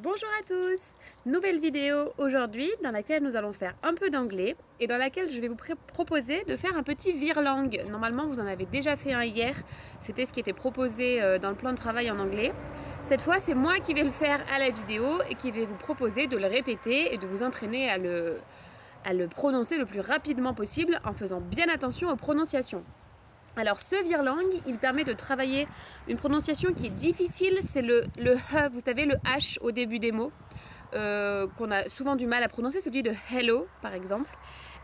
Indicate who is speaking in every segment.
Speaker 1: Bonjour à tous! Nouvelle vidéo aujourd'hui dans laquelle nous allons faire un peu d'anglais et dans laquelle je vais vous proposer de faire un petit vire-langue. Normalement vous en avez déjà fait un hier, c'était ce qui était proposé dans le plan de travail en anglais. Cette fois c'est moi qui vais le faire à la vidéo et qui vais vous proposer de le répéter et de vous entraîner à le prononcer le plus rapidement possible en faisant bien attention aux prononciations. Alors ce vire-langue, il permet de travailler une prononciation qui est difficile, c'est le H, vous savez le H au début des mots, qu'on a souvent du mal à prononcer, celui de hello par exemple.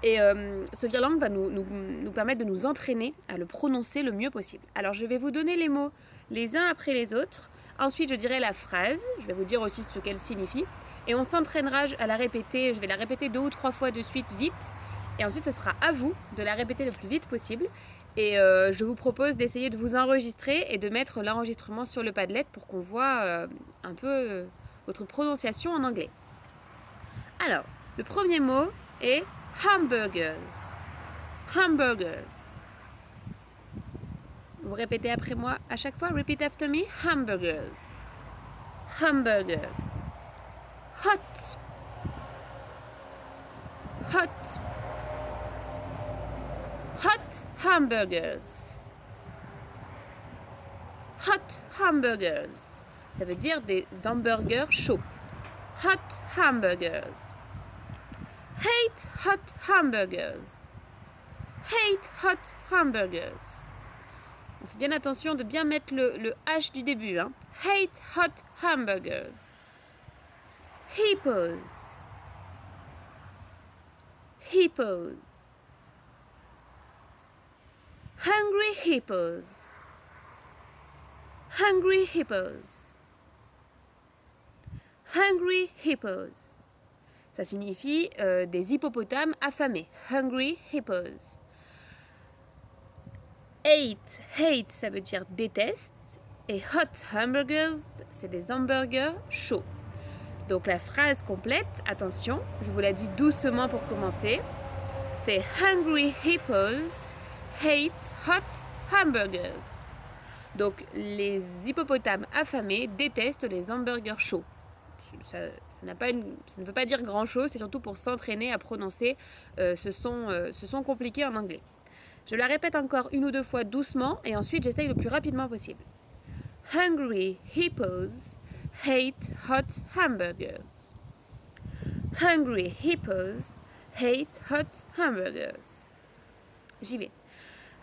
Speaker 1: Et ce vire-langue va nous permettre de nous entraîner à le prononcer le mieux possible. Alors je vais vous donner les mots les uns après les autres, ensuite je dirai la phrase, je vais vous dire aussi ce qu'elle signifie, et on s'entraînera à la répéter, je vais la répéter 2 ou 3 fois de suite vite, et ensuite ce sera à vous de la répéter le plus vite possible. Et je vous propose d'essayer de vous enregistrer et de mettre l'enregistrement sur le Padlet pour qu'on voit un peu votre prononciation en anglais. Alors, le premier mot est hamburgers. Hamburgers. Vous répétez après moi à chaque fois. Repeat after me. Hamburgers. Hamburgers. Hot. Hot. Hot hamburgers. Hot hamburgers. Ça veut dire des hamburgers chauds. Hot hamburgers. Hate hot hamburgers. Hate hot hamburgers. On fait bien attention de bien mettre le H du début. Hein. Hate hot hamburgers. Hippos. Hippos. Hungry hippos. Hungry hippos. Hungry hippos. Ça signifie des hippopotames affamés. Hungry hippos. Hate, ça veut dire déteste. Et hot hamburgers, c'est des hamburgers chauds. Donc la phrase complète, attention, je vous la dis doucement pour commencer. C'est Hungry hippos hate hot hamburgers. Donc les hippopotames affamés détestent les hamburgers chauds. Ça ne veut pas dire grand chose, c'est surtout pour s'entraîner à prononcer ce son compliqué en anglais. Je la répète encore 1 ou 2 fois doucement et ensuite j'essaye le plus rapidement possible. Hungry hippos hate hot hamburgers. Hungry hippos hate hot hamburgers. J'y vais.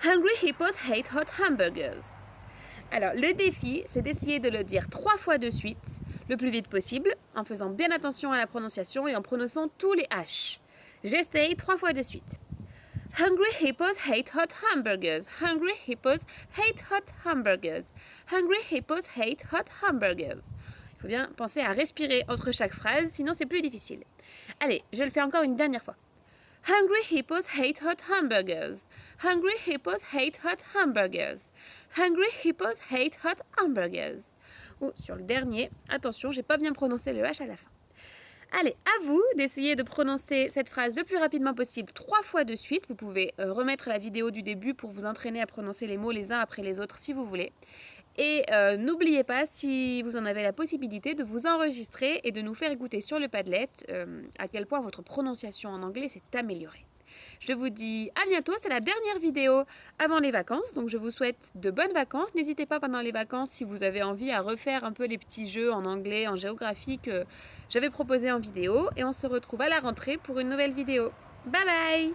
Speaker 1: Hungry hippos hate hot hamburgers. Alors, le défi, c'est d'essayer de le dire 3 fois de suite, le plus vite possible, en faisant bien attention à la prononciation et en prononçant tous les H. J'essaye 3 fois de suite. Hungry hippos hate hot hamburgers. Hungry hippos hate hot hamburgers. Hungry hippos hate hot hamburgers. Il faut bien penser à respirer entre chaque phrase, sinon c'est plus difficile. Allez, je le fais encore une dernière fois. Hungry hippos hate hot hamburgers. Hungry hippos hate hot hamburgers. Hungry hippos hate hot hamburgers. Ou sur le dernier, attention, j'ai pas bien prononcé le H à la fin. Allez, à vous d'essayer de prononcer cette phrase le plus rapidement possible 3 fois de suite. Vous pouvez remettre la vidéo du début pour vous entraîner à prononcer les mots les uns après les autres si vous voulez. Et n'oubliez pas, si vous en avez la possibilité, de vous enregistrer et de nous faire écouter sur le Padlet à quel point votre prononciation en anglais s'est améliorée. Je vous dis à bientôt, c'est la dernière vidéo avant les vacances, donc je vous souhaite de bonnes vacances. N'hésitez pas pendant les vacances si vous avez envie à refaire un peu les petits jeux en anglais, en géographie que j'avais proposés en vidéo. Et on se retrouve à la rentrée pour une nouvelle vidéo. Bye bye!